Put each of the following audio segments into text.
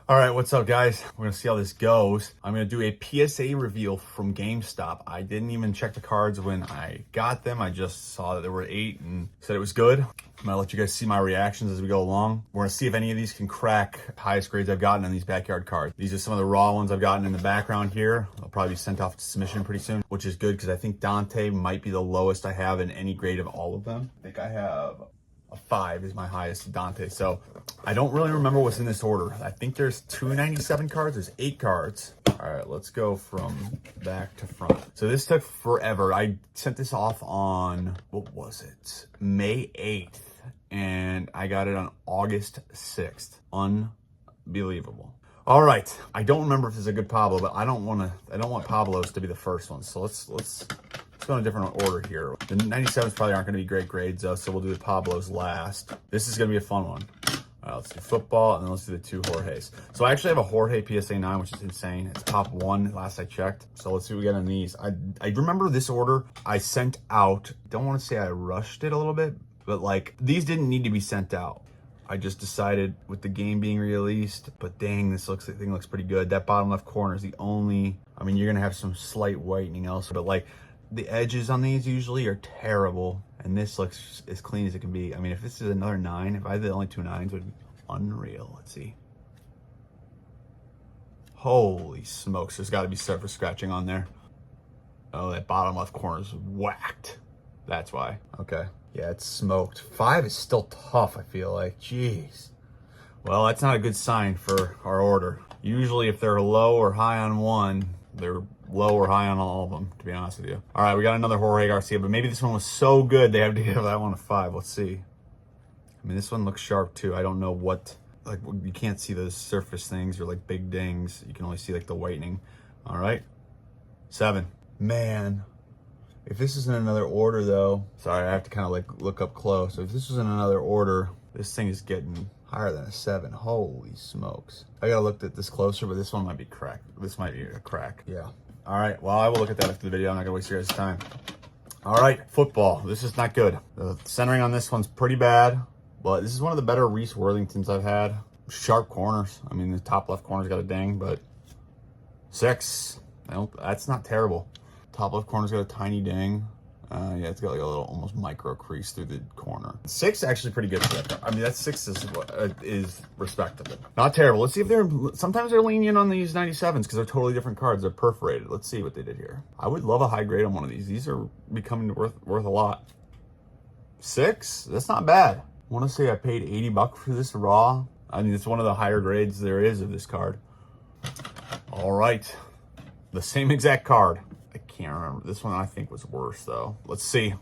All right, what's up, guys? We're gonna see how this goes. I'm gonna do a PSA reveal from GameStop. I didn't even check the cards when I got them. I just saw that there were 8 and said it was good. I'm gonna let you guys see my reactions as we go along. We're gonna see if any of these can crack highest grades I've gotten on these backyard cards. These are some of the raw ones I've gotten in the background here. They'll probably be sent off to submission pretty soon, which is good because I think Dante might be the lowest I have in any grade of all of them. I think I have a 5 is my highest Dante. So I don't really remember what's in this order. I think there's 297 cards. There's 8 cards. All right, let's go from back to front. So this took forever. I sent this off on, what was it? May 8th. And I got it on August 6th. Unbelievable. All right. I don't remember if this is a good Pablo, but I don't want Pablos to be the first one. So let's go in a different order here. The 97s probably aren't going to be great grades though, so we'll do the Pablos last. This is going to be a fun one. Let's do football, and then let's do the 2 Jorges. So I actually have a Jorge PSA 9, which is insane. It's top 1 last I checked. So let's see what we get on these. I remember this order I sent out. Don't want to say I rushed it a little bit, but like these didn't need to be sent out. I just decided with the game being released, but dang, the thing looks pretty good. That bottom left corner is the only, I mean, you're going to have some slight whitening else, but like the edges on these usually are terrible, and this looks as clean as it can be. I mean, if this is another 9, if I had the only 2 9s, it would be unreal. Let's see. Holy smokes, there's got to be surface scratching on there. Oh, that bottom left corner is whacked. That's why. Okay. Yeah, it's smoked. 5 is still tough, I feel like. Jeez. Well, that's not a good sign for our order. Usually if they're low or high on one, they're low or high on all of them, to be honest with you. All right, we got another Jorge Garcia, but maybe this one was so good they have to give that one a 5. Let's see. I mean, this one looks sharp too. I don't know what, like, you can't see those surface things or like big dings. You can only see like the whitening. All right, 7. Man, if this is in another order though, sorry, I have to kind of like look up close. If this was in another order, this thing is getting higher than a 7. Holy smokes. I gotta look at this closer, but this one might be cracked. This might be a crack. Yeah. All right, well, I will look at that after the video. I'm not gonna waste your guys' time. All right, football. This is not good. The centering on this one's pretty bad, but this is one of the better Reese Worthingtons I've had. Sharp corners. I mean, the top left corner's got a ding, but 6. That's not terrible. Top left corner's got a tiny ding. Yeah, it's got like a little almost micro crease through the corner. 6 actually pretty good for that. I mean, that 6 is respectable. Not terrible. Let's see if sometimes they're lenient on these 97s because they're totally different cards. They're perforated. Let's see what they did here. I would love a high grade on one of these. These are becoming worth a lot. 6? That's not bad. I want to say I paid $80 for this raw. I mean, it's one of the higher grades there is of this card. All right. The same exact card. I can't remember. This one I think was worse though. Let's see.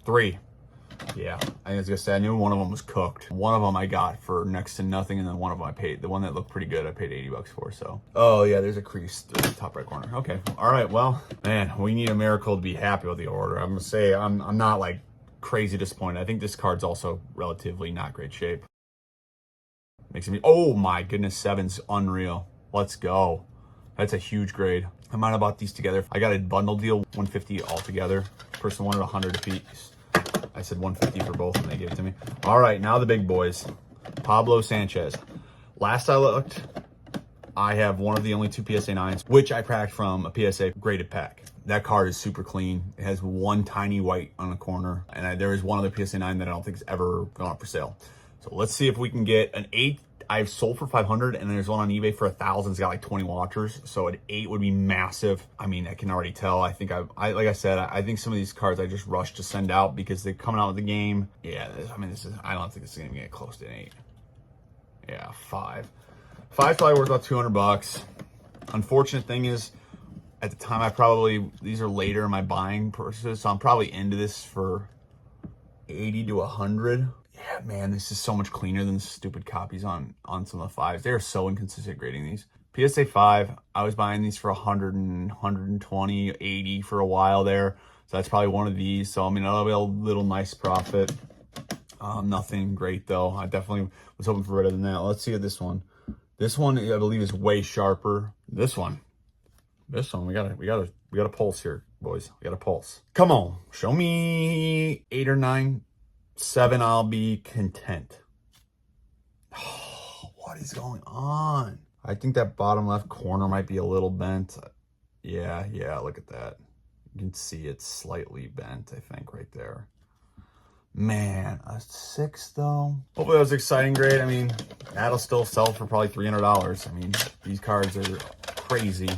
3. Yeah, I was gonna say I knew one of them was cooked. One of them I got for next to nothing, and then one of them I paid. The one that looked pretty good, I paid $80 for. So. Oh yeah, there's a crease in the top right corner. Okay. All right. Well, man, we need a miracle to be happy with the order. I'm gonna say I'm not like crazy disappointed. I think this card's also relatively not great shape. Makes me. Oh my goodness, 7's unreal. Let's go. That's a huge grade. I might have bought these together. I got a bundle deal, 150 altogether. Person wanted 100 apiece. I said 150 for both, and they gave it to me. All right, now the big boys. Pablo Sanchez. Last I looked, I have one of the only 2 PSA 9s, which I cracked from a PSA graded pack. That card is super clean. It has one tiny white on the corner, and there is one other PSA 9 that I don't think has ever gone up for sale. So let's see if we can get an 8. I've sold for 500, and there's one on eBay for 1,000. It's got like 20 watchers, so an 8 would be massive. I mean, I can already tell. I think like I said, I think some of these cards I just rushed to send out because they're coming out with the game. Yeah, I mean, I don't think this is gonna get close to an 8. Yeah, 5. 5's probably worth about $200. Unfortunate thing is, at the time, these are later in my buying process, so I'm probably into this for 80 to 100. Yeah, man, this is so much cleaner than the stupid copies on some of the 5s. They are so inconsistent grading these. PSA 5, I was buying these for 100 and 120, 80 for a while there. So that's probably one of these. So, I mean, that'll be a little nice profit. Nothing great, though. I definitely was hoping for better than that. Let's see this one. This one, I believe, is way sharper. This one, we got a pulse here, boys. We got a pulse. Come on, show me 8 or 9. 7, I'll be content. is going on? I think that bottom left corner might be a little bent. Yeah, look at that. You can see it's slightly bent, I think, right there. Man, a 6 though. Hopefully that was exciting grade. I mean, that'll still sell for probably $300. I mean, these cards are crazy.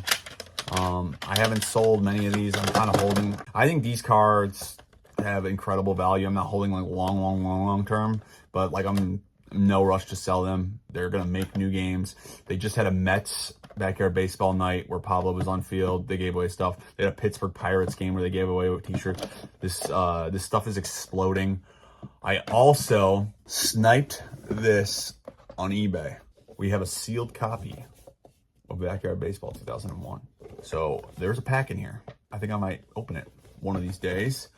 I haven't sold many of these. I'm kind of holding. I think these cards have incredible value. I'm not holding like long term, but like I'm in no rush to sell them. They're gonna make new games. They just had a Mets backyard baseball night where Pablo was on field. They gave away stuff. They had a Pittsburgh Pirates game where they gave away t-shirts. This stuff is exploding. I also sniped this on eBay. We have a sealed copy of Backyard Baseball 2001. So there's a pack in here. I think I might open it one of these days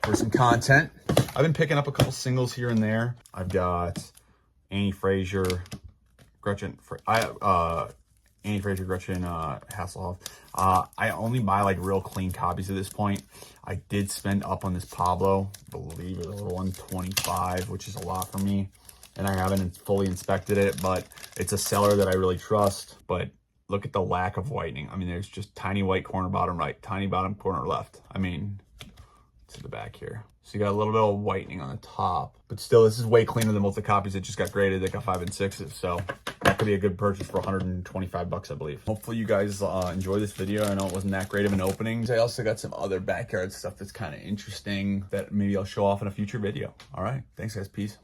for some content. I've been picking up a couple singles here and there. I've got Annie Frazier, Gretchen Hasselhoff. I only buy like real clean copies at this point. I did spend up on this Pablo. I believe it was $125, which is a lot for me. And I haven't fully inspected it, but it's a seller that I really trust. But look at the lack of whitening. I mean, there's just tiny white corner bottom right, tiny bottom corner left. I mean, to the back here. So you got a little bit of whitening on the top, but still this is way cleaner than most of the copies that just got graded. They got 5 and 6s. So that could be a good purchase for $125, I believe. Hopefully you guys enjoy this video. I know it wasn't that great of an opening. I also got some other backyard stuff that's kind of interesting that maybe I'll show off in a future video. All right. Thanks guys. Peace.